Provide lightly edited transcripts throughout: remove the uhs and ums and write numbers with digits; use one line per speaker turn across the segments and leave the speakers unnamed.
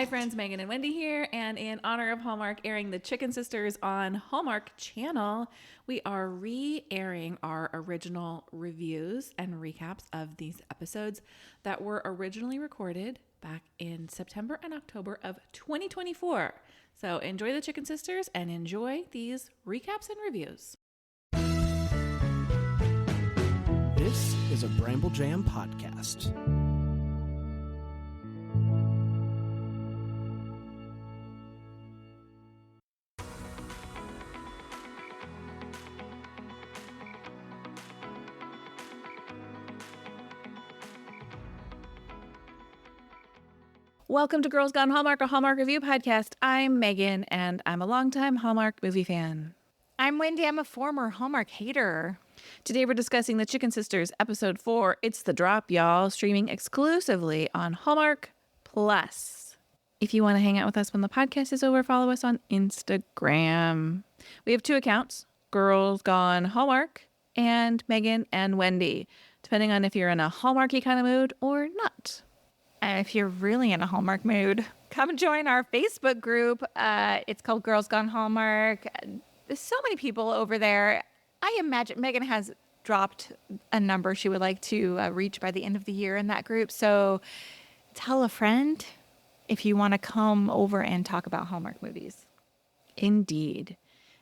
Hi friends, Megan and Wendy here, and in honor of Hallmark airing the Chicken Sisters on Hallmark Channel, we are re-airing our original reviews and recaps of these episodes that were originally recorded back in September and October of 2024. So enjoy the Chicken Sisters and enjoy these recaps and reviews.
This is a Bramble Jam podcast.
Welcome to Girls Gone Hallmark, a Hallmark review podcast. I'm Megan, and I'm a longtime Hallmark movie fan.
I'm Wendy. I'm a former Hallmark hater.
Today we're discussing the Chicken Sisters, episode 4. It's the drop, y'all, streaming exclusively on Hallmark Plus. If you want to hang out with us when the podcast is over, follow us on Instagram. We have 2 accounts, Girls Gone Hallmark and Megan and Wendy, depending on if you're in a Hallmarky kind of mood or not.
If you're really in a Hallmark mood, come join our Facebook group. It's called Girls Gone Hallmark. There's so many people over there. I imagine Megan has dropped a number she would like to reach by the end of the year in that group. So tell a friend if you want to come over and talk about Hallmark movies.
Indeed.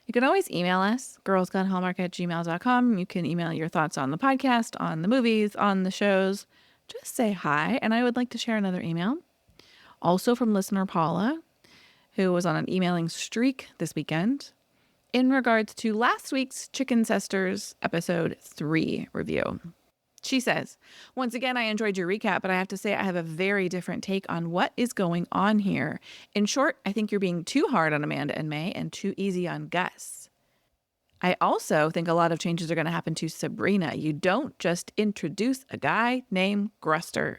You can always email us, girlsgonehallmark@gmail.com. You can email your thoughts on the podcast, on the movies, on the shows. Just say hi, and I would like to share another email. Also from listener Paula, who was on an emailing streak this weekend, in regards to last week's Chicken Sisters episode 3 review. She says, once again, I enjoyed your recap, but I have to say I have a very different take on what is going on here. In short, I think you're being too hard on Amanda and May and too easy on Gus. I also think a lot of changes are going to happen to Sabrina. You don't just introduce a guy named Gruster.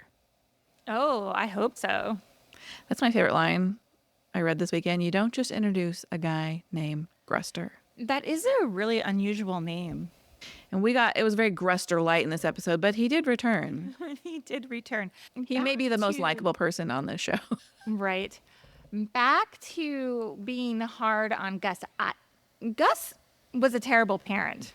Oh, I hope so.
That's my favorite line I read this weekend. You don't just introduce a guy named Gruster.
That is a really unusual name.
And it was very Gruster light in this episode, but he did return.
He did return.
He may be the most likable person on this show.
Right. Back to being hard on Gus. Gus was a terrible parent.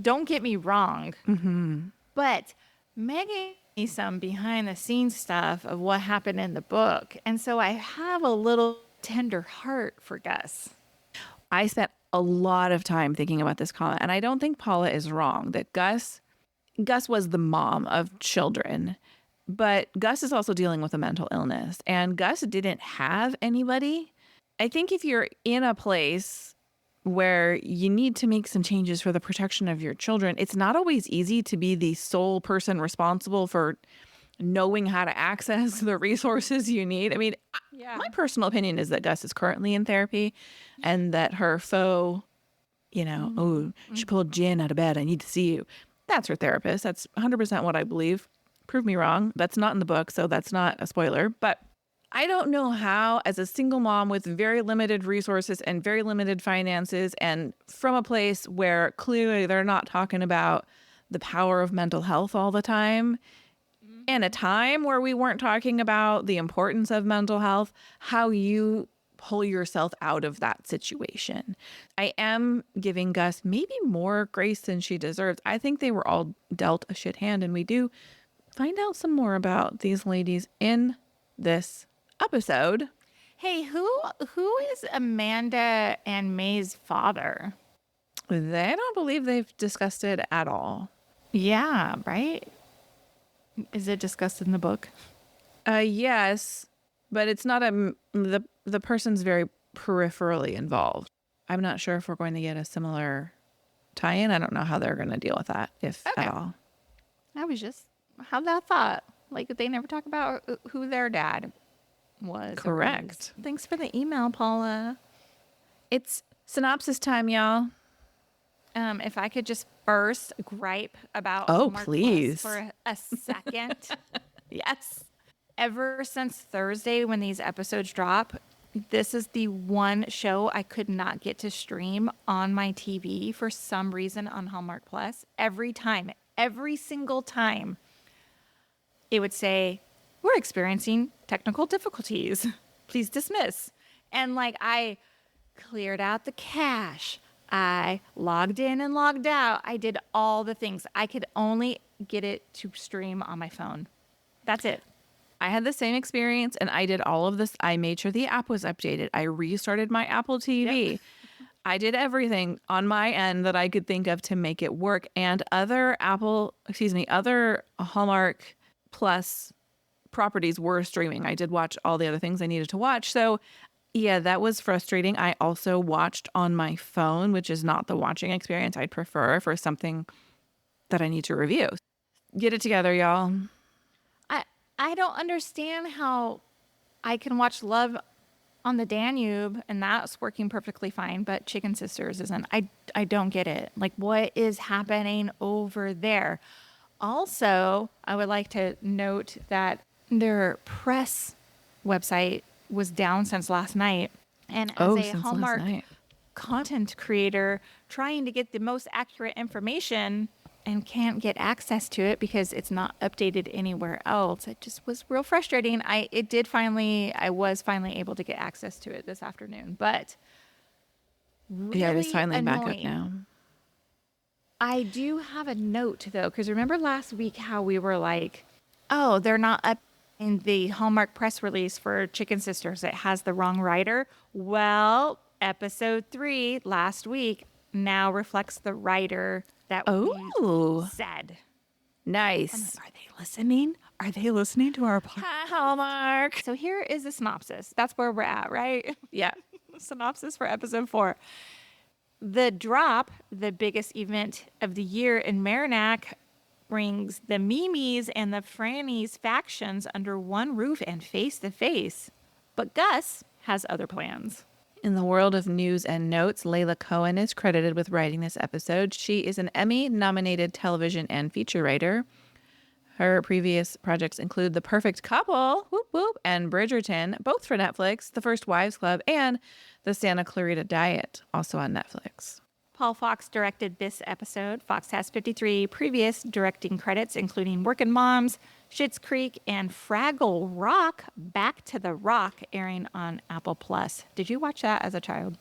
Don't get me wrong.
Mm-hmm.
But Megan needs some behind the scenes stuff of what happened in the book. And so I have a little tender heart for Gus.
I spent a lot of time thinking about this comment, and I don't think Paula is wrong that Gus was the mom of children, but Gus is also dealing with a mental illness, and Gus didn't have anybody. I think if you're in a place where you need to make some changes for the protection of your children, it's not always easy to be the sole person responsible for knowing how to access the resources you need. I mean, my personal opinion is that Gus is currently in therapy and that her faux, she pulled Jen out of bed, I need to see you. That's her therapist. That's 100% what I believe. Prove me wrong. That's not in the book, so that's not a spoiler. But I don't know how, as a single mom with very limited resources and very limited finances, and from a place where clearly they're not talking about the power of mental health all the time, in a time where we weren't talking about the importance of mental health, how you pull yourself out of that situation. I am giving Gus maybe more grace than she deserves. I think they were all dealt a shit hand, and we do find out some more about these ladies in this episode.
Hey, who is Amanda and May's father?
They don't believe they've discussed it at all.
Yeah, right? Is it discussed in the book?
Yes, but it's not the person's very peripherally involved. I'm not sure if we're going to get a similar tie-in. I don't know how they're going to deal with that, if at all.
I was just had that thought. Like, they never talk about who their dad was.
Correct.
Thanks for the email, Paula.
It's synopsis time, y'all.
If I could just first gripe about
Hallmark please
Plus for a second.
Yes.
Ever since Thursday when these episodes drop, this is the one show I could not get to stream on my TV for some reason on Hallmark Plus. Every single time, it would say, we're experiencing technical difficulties. please dismiss. And like I cleared out the cache. I logged in and logged out. I did all the things. I could only get it to stream on my phone. That's it.
I had the same experience and I did all of this. I made sure the app was updated. I restarted my Apple TV.
Yep.
I did everything on my end that I could think of to make it work. And other Hallmark Plus properties were streaming. I did watch all the other things I needed to watch. So yeah, that was frustrating. I also watched on my phone, which is not the watching experience I'd prefer for something that I need to review. Get it together, y'all.
I don't understand how I can watch Love on the Danube and that's working perfectly fine, but Chicken Sisters isn't. I don't get it. Like, what is happening over there? Also, I would like to note that their press website was down since last night. And as a
Since
Hallmark
last night.
content creator trying to get the most accurate information and can't get access to it because it's not updated anywhere else. It just was real frustrating. I was finally able to get access to it this afternoon, but really
Yeah, it is finally back up
annoying.
now.
I do have a note though, because remember last week how we were like, oh, they're not up in the Hallmark press release for Chicken Sisters. It has the wrong writer. Well, episode 3 last week now reflects the writer that we said.
Nice.
Are they listening? Are they listening to our podcast?
Hi, Hallmark.
So here is a synopsis. That's where we're at, right?
Yeah.
Synopsis for episode 4. The drop, the biggest event of the year in Merrimack, brings the Mimis and the Frannies factions under one roof and face to face. But Gus has other plans.
In the world of news and notes, Layla Cohen is credited with writing this episode. She is an Emmy-nominated television and feature writer. Her previous projects include The Perfect Couple, whoop whoop, and Bridgerton, both for Netflix, The First Wives Club, and The Santa Clarita Diet, also on Netflix.
Paul Fox directed this episode. Fox has 53 previous directing credits, including Workin' Moms, Schitt's Creek, and Fraggle Rock, Back to the Rock, airing on Apple Plus. Did you watch that as a child?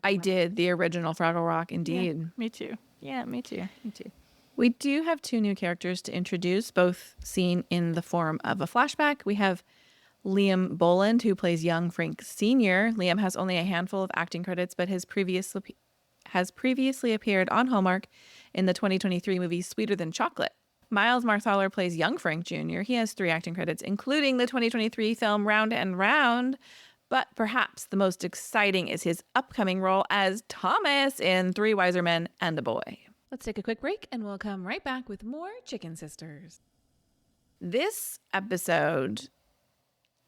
I did, the original Fraggle Rock, indeed.
Yeah, me too. Yeah, me too. Me too.
We do have 2 new characters to introduce, both seen in the form of a flashback. We have Liam Boland, who plays young Frank Sr. Liam has only a handful of acting credits, but has previously appeared on Hallmark in the 2023 movie Sweeter Than Chocolate. Miles Marthaler plays young Frank Jr. He has 3 acting credits, including the 2023 film Round and Round. But perhaps the most exciting is his upcoming role as Thomas in 3 Wiser Men and a Boy. Let's take a quick break and we'll come right back with more Chicken Sisters. This episode,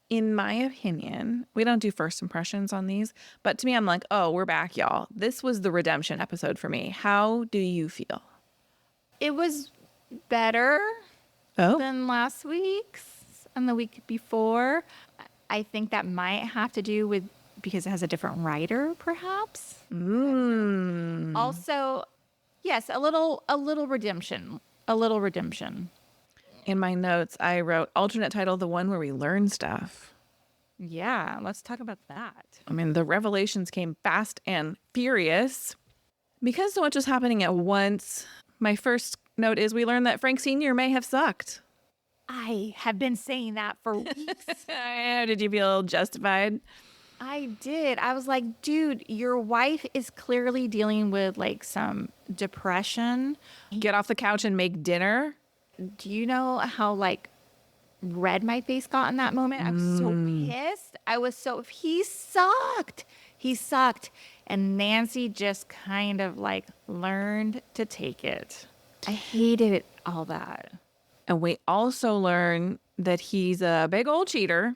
in my opinion, we don't do first impressions on these, but to me, I'm like, oh, we're back, y'all. This was the redemption episode for me. How do you feel?
It was better than last week's and the week before. I think that might have to do with because it has a different writer, perhaps. Also, yes, a little redemption. A little redemption.
In my notes, I wrote alternate title, the one where we learn stuff.
Yeah, let's talk about that.
I mean, the revelations came fast and furious. Because so much was happening at once, my first note is we learned that Frank Sr. may have sucked.
I have been saying that for weeks.
Did you feel justified?
I did. I was like, dude, your wife is clearly dealing with like some depression.
Get off the couch and make dinner.
Do you know how like red my face got in that moment? I was so pissed. He sucked. He sucked. And Nancy just kind of like learned to take it. I hated it, all that.
And we also learn that he's a big old cheater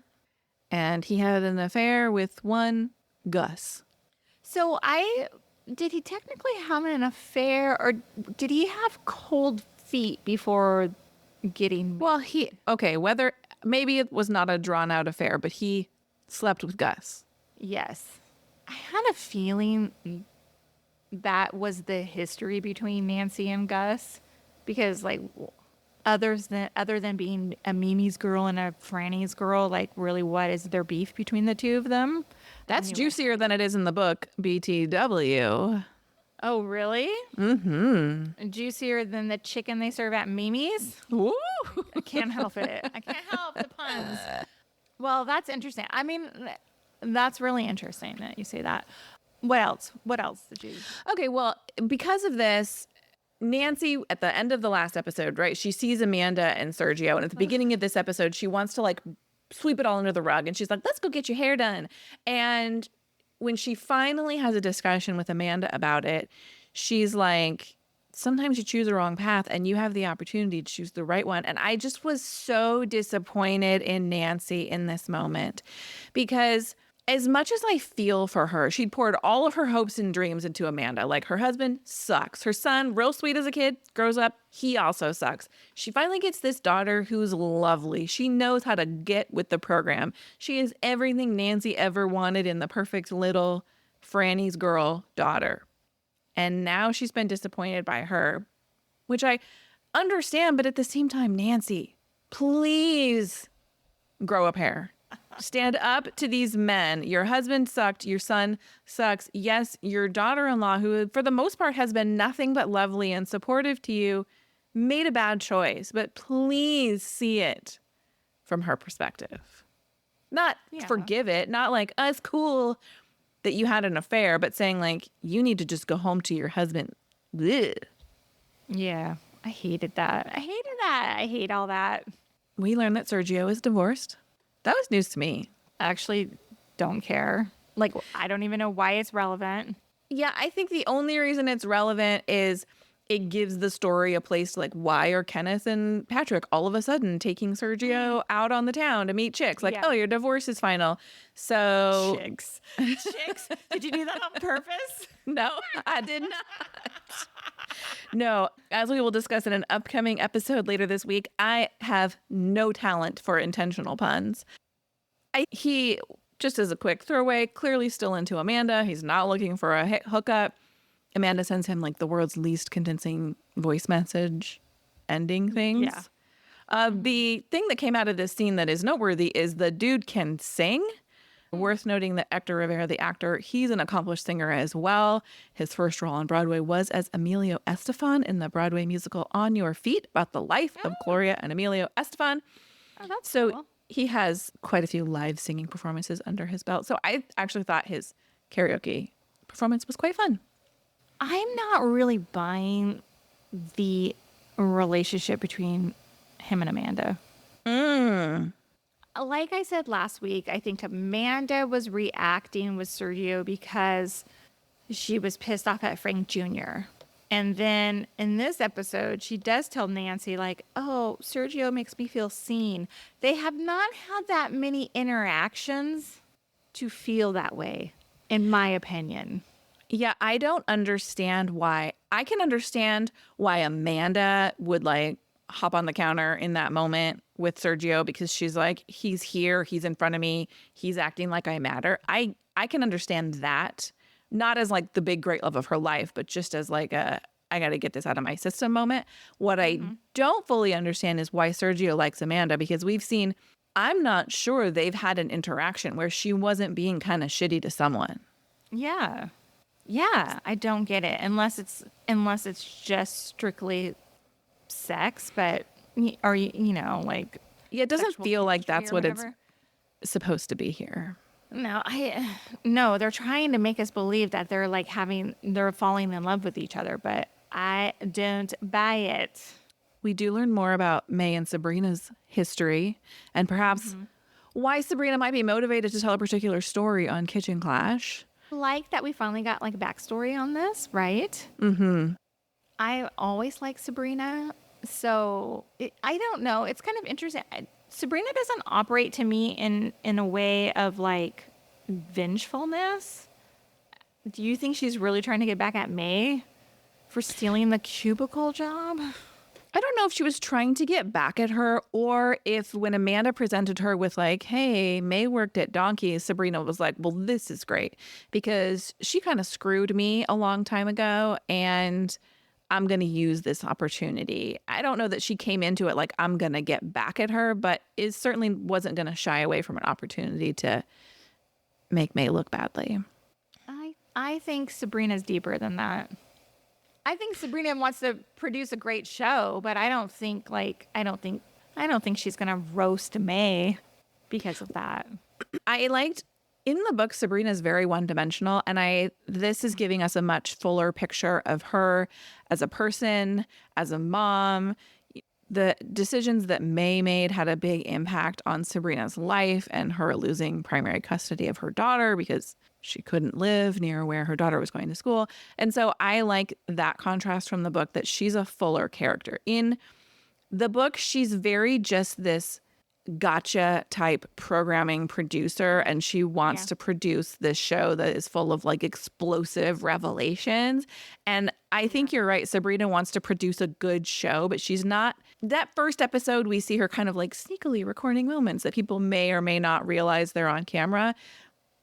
and he had an affair with one Gus.
So did he technically have an affair or did he have cold feet before getting...
Well, whether maybe it was not a drawn out affair, but he slept with Gus.
Yes. I had a feeling that was the history between Nancy and Gus because like other than being a Mimi's girl and a Franny's girl, like really what is their beef between the two of them?
That's
Anyway.
juicier than it is in the book, BTW.
Oh, really?
Mm-hmm.
Juicier than the chicken they serve at Mimi's?
Woo!
I can't help it. I can't help the puns. Well, that's interesting. I mean, that's really interesting that you say that. What else? What else did you?
Okay, well, because of this, Nancy, at the end of the last episode, right, she sees Amanda and Sergio. And at the beginning of this episode, she wants to like sweep it all under the rug. And she's like, let's go get your hair done. And when she finally has a discussion with Amanda about it, she's like, sometimes you choose the wrong path and you have the opportunity to choose the right one. And I just was so disappointed in Nancy in this moment because as much as I feel for her, she'd poured all of her hopes and dreams into Amanda. Like, her husband sucks. Her son, real sweet as a kid, grows up, he also sucks. She finally gets this daughter who's lovely. She knows how to get with the program. She is everything Nancy ever wanted in the perfect little Franny's girl daughter. And now she's been disappointed by her, which I understand. But at the same time, Nancy, please grow a pair. Stand up to these men. Your husband sucked. Your son sucks. Yes, your daughter-in-law, who for the most part has been nothing but lovely and supportive to you, made a bad choice. But please see it from her perspective. Not forgive it. Not like, oh, it's cool that you had an affair, but saying like, you need to just go home to your husband. Ugh.
Yeah, I hated that. I hate all that.
We learned that Sergio is divorced. That was news to me.
I actually don't care. Like, I don't even know why it's relevant.
Yeah, I think the only reason it's relevant is it gives the story a place to like, why are Kenneth and Patrick all of a sudden taking Sergio out on the town to meet chicks? Like,
Yeah.
oh, your divorce is final. So
Chicks. Did you do that on purpose?
no, I did not. No, as we will discuss in an upcoming episode later this week, I have no talent for intentional puns. He, just as a quick throwaway, clearly still into Amanda. He's not looking for a hookup. Amanda sends him like the world's least convincing voice message ending things.
Yeah.
The thing that came out of this scene that is noteworthy is the dude can sing. Worth noting that Hector Rivera, the actor, he's an accomplished singer as well. His first role on Broadway was as Emilio Estefan in the Broadway musical On Your Feet, about the life of Gloria and Emilio Estefan.
Oh, that's
So
cool.
he has quite a few live singing performances under his belt. So I actually thought his karaoke performance was quite fun.
I'm not really buying the relationship between him and Amanda. Like I said last week, I think Amanda was reacting with Sergio because she was pissed off at Frank Jr. And then in this episode, she does tell Nancy, like, oh, Sergio makes me feel seen. They have not had that many interactions to feel that way, in my opinion.
Yeah, I don't understand why. I can understand why Amanda would like hop on the counter in that moment with Sergio because she's like, he's here, he's in front of me, he's acting like I matter. I can understand that, not as like the big great love of her life, but just as like a I got to get this out of my system moment. What I don't fully understand is why Sergio likes Amanda, because we've seen, I'm not sure they've had an interaction where she wasn't being kind of shitty to someone.
Yeah. Yeah, I don't get it unless it's just strictly sex, but or you know, like
Yeah, it doesn't
sexual
feel like
chemistry
that's
or
what it's
whatever.
supposed to be here.
No, they're trying to make us believe that they're falling in love with each other, but I don't buy it.
We do learn more about May and Sabrina's history and perhaps why Sabrina might be motivated to tell a particular story on Kitchen Clash.
Like that we finally got like a backstory on this, right? I always like Sabrina, so I don't know. It's kind of interesting. Sabrina doesn't operate to me in a way of like vengefulness. Do you think she's really trying to get back at May for stealing the cubicle job?
I don't know if she was trying to get back at her or if when Amanda presented her with like, hey, May worked at Donkey's, Sabrina was like, well, this is great because she kind of screwed me a long time ago and I'm going to use this opportunity. I don't know that she came into it like, I'm going to get back at her, but it certainly wasn't going to shy away from an opportunity to make May look badly.
I think Sabrina's deeper than that. I think Sabrina wants to produce a great show, but I don't think she's gonna roast May because of that.
I liked in the book, Sabrina's very one-dimensional, and this is giving us a much fuller picture of her as a person, as a mom. The decisions that May made had a big impact on Sabrina's life and her losing primary custody of her daughter because she couldn't live near where her daughter was going to school. And so I like that contrast from the book, that she's a fuller character. In the book, she's very just this gotcha type programming producer, and she wants to produce this show that is full of like explosive revelations. And I think you're right. Sabrina wants to produce a good show, but she's not. That first episode, we see her kind of like sneakily recording moments that people may or may not realize they're on camera.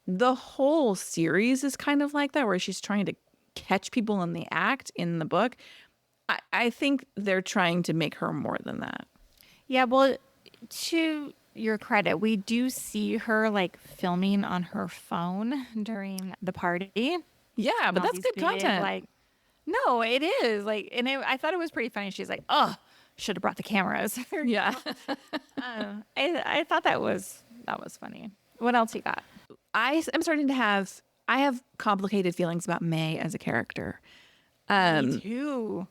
The whole series is kind of like that, where she's trying to catch people in the act in the book. I think they're trying to make her more than that.
Yeah, well, to your credit, we do see her like filming on her phone during the party.
Yeah, but that's good content.
Like, no, it is like, and I thought it was pretty funny. She's like, "Oh, should have brought the cameras."
Yeah,
I thought that was funny. What else you got?
I am starting to have complicated feelings about May as a character.
Me too.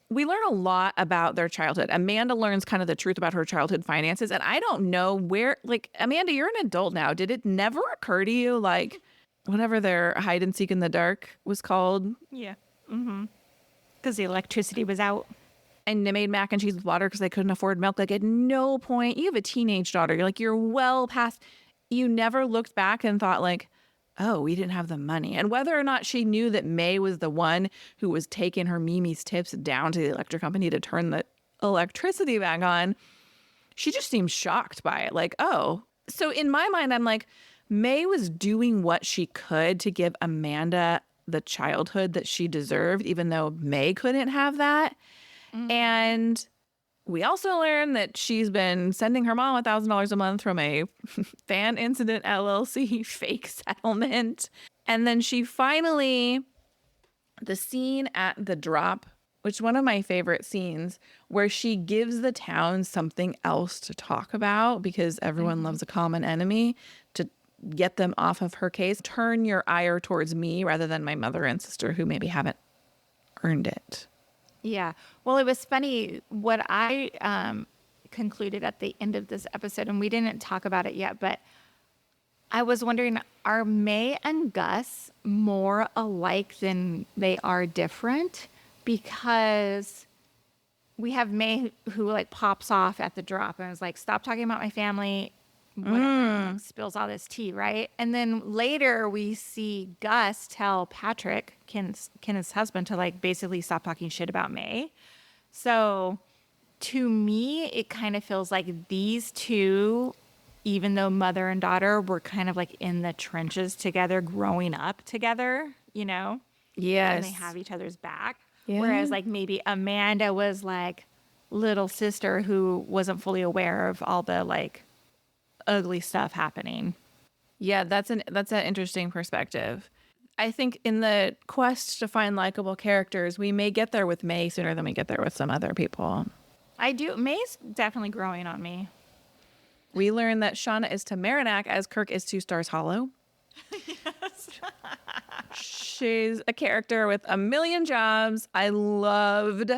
We learn a lot about their childhood. Amanda learns kind of the truth about her childhood finances. And I don't know where, like, Amanda, you're an adult now. Did it never occur to you, like, whatever their hide and seek in the dark was called?
Yeah. Mm-hmm. Because the electricity was out.
And they made mac and cheese with water because they couldn't afford milk. Like, at no point, you have a teenage daughter. You're well past, you never looked back and thought, like, oh, we didn't have the money. And whether or not she knew that May was the one who was taking her Mimi's tips down to the electric company to turn the electricity back on, she just seemed shocked by it. Like, oh. So in my mind, I'm like, May was doing what she could to give Amanda the childhood that she deserved, even though May couldn't have that. Mm-hmm. And we also learned that she's been sending her mom $1,000 a month from a Fan Incident LLC fake settlement. And then she finally, the scene at the drop, which is one of my favorite scenes, where she gives the town something else to talk about because everyone loves a common enemy, to get them off of her case. Turn your ire towards me rather than my mother and sister who maybe haven't earned it.
Yeah. Well, it was funny what I concluded at the end of this episode, and we didn't talk about it yet, but I was wondering, are May and Gus more alike than they are different? Because we have May who like pops off at the drop and is like, stop talking about my family, whatever, spills all this tea, right? And then later we see Gus tell Patrick, Kenneth's husband, to like basically stop talking shit about May. So to me, it kind of feels like these two, even though mother and daughter were kind of like in the trenches together, growing up together, you know?
Yes.
And they have each other's back.
Yeah.
Whereas like maybe Amanda was like little sister who wasn't fully aware of all the like ugly stuff happening.
Yeah, that's an interesting perspective. I think in the quest to find likable characters, we may get there with May sooner than we get there with some other people.
I do. May's definitely growing on me.
We learned that Shauna is to Marinac as Kirk is to Stars Hollow.
Yes.
She's a character with a million jobs. I loved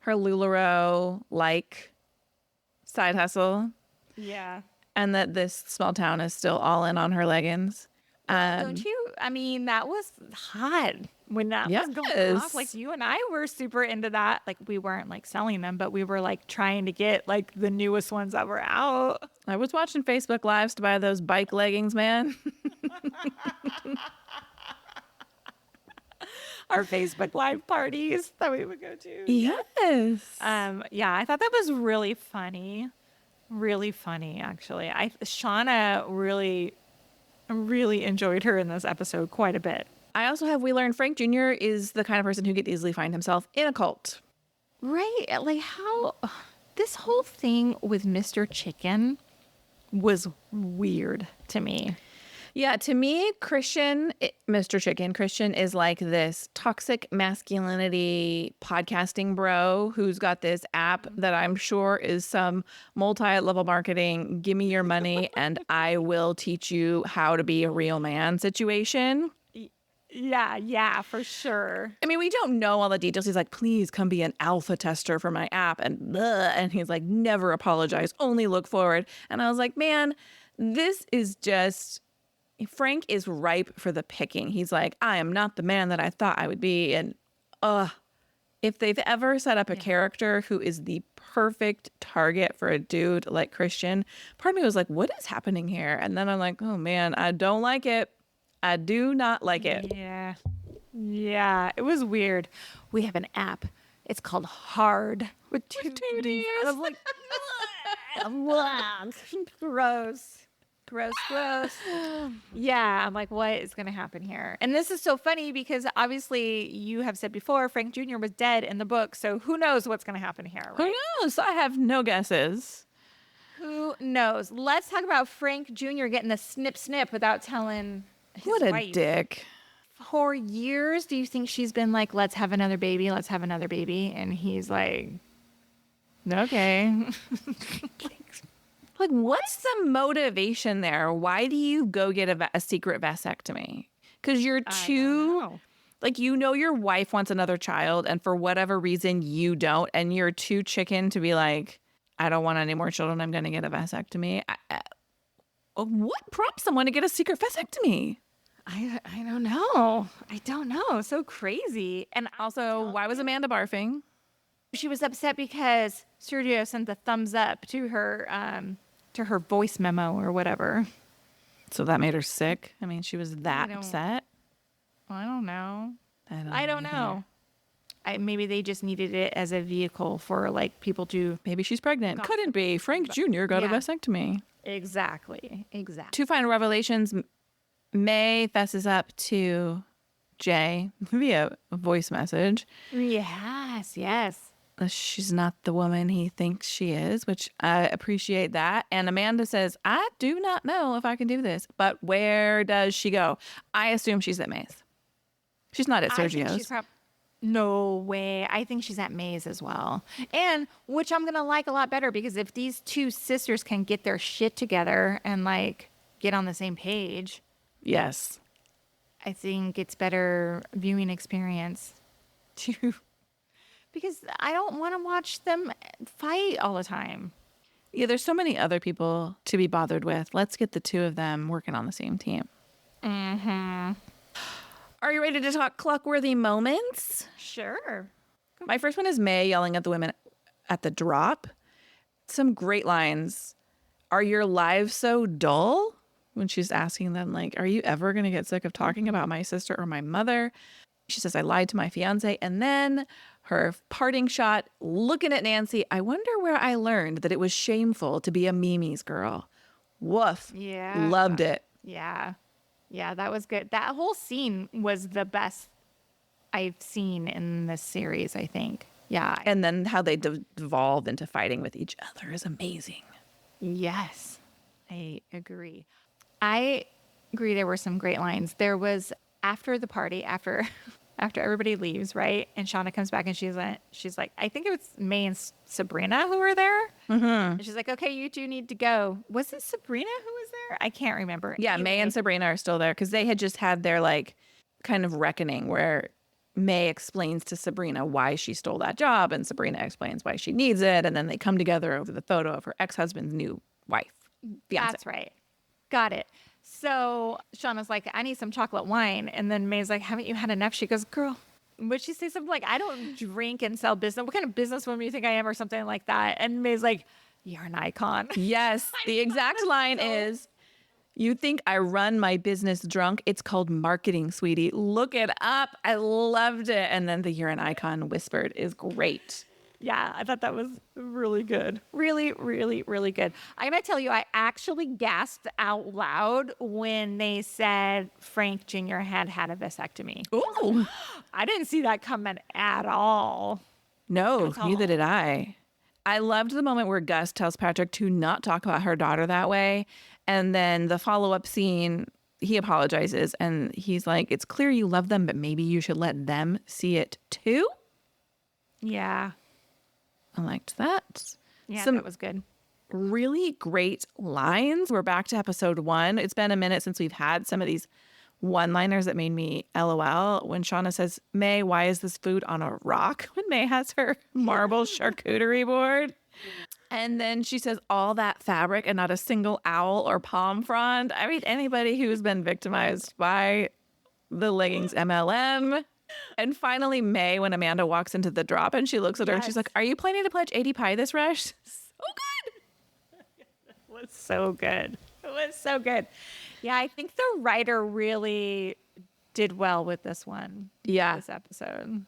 her LuLaRoe-like side hustle.
Yeah.
And that this small town is still all in on her leggings.
Don't you? I mean, that was hot when that was going off. Like, you and I were super into that. Like, we weren't like selling them, but we were like trying to get like the newest ones that were out.
I was watching Facebook Lives to buy those bike leggings, man.
Our Facebook Live parties that we would go to.
Yes.
Yeah, I thought that was really funny. Really funny, actually. Shauna really enjoyed her in this episode quite a bit.
I also have, we learned Frank Jr. is the kind of person who could easily find himself in a cult.
Right. Like how this whole thing with Mr. Chicken was weird to me.
Yeah, to me, Mr. Chicken, Christian is like this toxic masculinity podcasting bro who's got this app that I'm sure is some multi-level marketing, give me your money and I will teach you how to be a real man situation.
Yeah, for sure.
I mean, we don't know all the details. He's like, please come be an alpha tester for my app. And he's like, never apologize, only look forward. And I was like, man, this is just... Frank is ripe for the picking. He's like, I am not the man that I thought I would be. And if they've ever set up a character who is the perfect target for a dude like Christian, part of me was like, what is happening here? And then I'm like, oh man, I don't like it. I do not like it.
Yeah, it was weird. We have an app. It's called Hard with two D's. I was like, gross. Yeah, I'm like, what is going to happen here? And this is so funny because obviously you have said before Frank Jr. was dead in the book, so who knows what's going to happen here, right?
Who knows? I have no guesses.
Who knows? Let's talk about Frank Jr. getting the snip without telling his
What a
wife.
dick.
For years, do you think she's been like, let's have another baby, and he's like, okay.
Like, what's the motivation there? Why do you go get a secret vasectomy? Because you're too, like, you know your wife wants another child, and for whatever reason you don't, and you're too chicken to be like, I don't want any more children, I'm going to get a vasectomy. What prompts someone to get a secret vasectomy?
I don't know. I don't know. So crazy. And
Also, why was Amanda barfing?
she was upset because Sergio sent the thumbs up to her voice memo or whatever.
So that made her sick? I mean, she was that upset?
I don't know.
I don't
know. Maybe they just needed it as a vehicle for like people to.
Maybe she's pregnant. Couldn't be. Frank Jr. got a vasectomy.
Exactly.
Two final revelations. May fesses up to Jay via voice message.
Yes.
She's not the woman he thinks she is, which I appreciate that. And Amanda says, I do not know if I can do this, but where does she go? I assume she's at May's. She's not at Sergio's.
No way. I think she's at May's as well. And which I'm going to like a lot better because if these two sisters can get their shit together and like get on the same page.
Yes.
I think it's better viewing experience too. Because I don't want to watch them fight all the time.
Yeah, there's so many other people to be bothered with. Let's get the two of them working on the same team.
Mm-hmm.
Are you ready to talk clockworthy moments?
Sure.
My first one is May yelling at the women at the drop. Some great lines. Are your lives so dull? When she's asking them, like, are you ever going to get sick of talking about my sister or my mother? She says, I lied to my fiance. And then her parting shot, looking at Nancy. I wonder where I learned that it was shameful to be a Mimi's girl. Woof.
Yeah.
Loved it.
Yeah, that was good. That whole scene was the best I've seen in this series, I think. Yeah.
And then how they devolved into fighting with each other is amazing.
Yes, I agree. I agree there were some great lines. There was after the party, after everybody leaves, right? And Shauna comes back and she's like, I think it was May and Sabrina who were there. Mm-hmm. And she's like, okay, you two need to go. Was it Sabrina who was there? I can't remember.
Yeah, May and Sabrina are still there because they had just had their like kind of reckoning where May explains to Sabrina why she stole that job and Sabrina explains why she needs it. And then they come together over the photo of her ex-husband's new wife. Fiance.
That's right. Got it. So Shauna's like, I need some chocolate wine. And then May's like, haven't you had enough? She goes, girl, would she say something like, I don't drink and sell business. What kind of businesswoman do you think I am or something like that? And May's like, you're an icon.
Yes. The exact line is, you think I run my business drunk? It's called marketing, sweetie. Look it up. I loved it. And then the you're an icon whispered is great.
Yeah, I thought that was really good. Really, really, really good. I'm going to tell you, I actually gasped out loud when they said Frank Jr. had a vasectomy.
Ooh.
I didn't see that coming at all.
No,
At
neither
all.
did I. I loved the moment where Gus tells Patrick to not talk about her daughter that way. And then the follow-up scene, he apologizes and he's like, it's clear you love them, but maybe you should let them see it too.
Yeah.
I liked that.
Yeah,
Some
that was good.
really great lines. We're back to episode 1. It's been a minute since we've had some of these one-liners that made me LOL. When Shauna says, May, why is this food on a rock? When May has her marble charcuterie board. And then she says, all that fabric and not a single owl or palm frond. I mean, anybody who's been victimized by the leggings MLM. And finally, May, when Amanda walks into the drop and she looks at her and she's like, are you planning to pledge 80 pie this rush? So good.
It was so good. It was so good. Yeah, I think the writer really did well with this one.
Yeah.
This episode.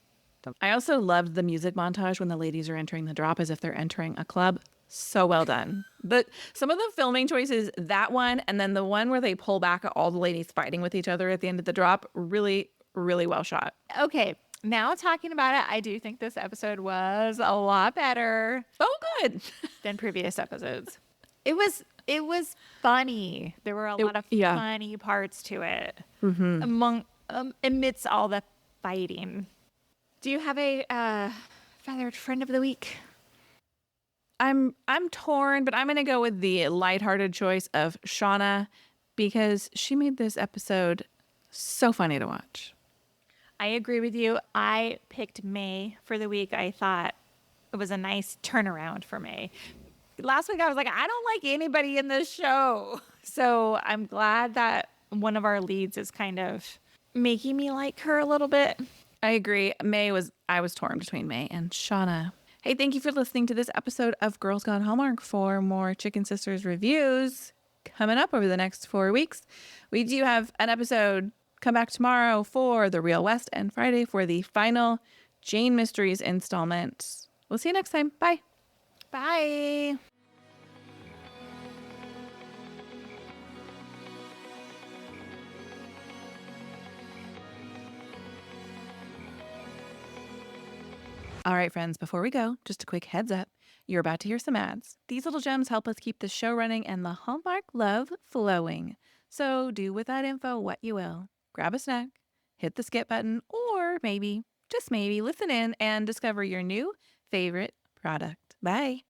I also loved the music montage when the ladies are entering the drop as if they're entering a club. So well done. But some of the filming choices, that one, and then the one where they pull back all the ladies fighting with each other at the end of the drop, really, really well shot.
Okay, now talking about it, I do think this episode was a lot better
Oh, good.
than previous episodes. It was funny. There were a lot of funny parts to it amidst all the fighting. Do you have a feathered friend of the week?
I'm torn, but I'm going to go with the lighthearted choice of Shauna because she made this episode so funny to watch.
I agree with you. I picked May for the week. I thought it was a nice turnaround for May. Last week I was like, I don't like anybody in this show. So I'm glad that one of our leads is kind of making me like her a little bit.
I agree. I was torn between May and Shauna. Hey, thank you for listening to this episode of Girls Gone Hallmark. For more Chicken Sisters reviews coming up over the next 4 weeks, we do have an episode come back tomorrow for The Real West and Friday for the final Jane Mysteries installment. We'll see you next time. Bye.
Bye.
All right, friends, before we go, just a quick heads up. You're about to hear some ads. These little gems help us keep the show running and the Hallmark love flowing. So do with that info what you will. Grab a snack, hit the skip button, or maybe, just maybe, listen in and discover your new favorite product. Bye.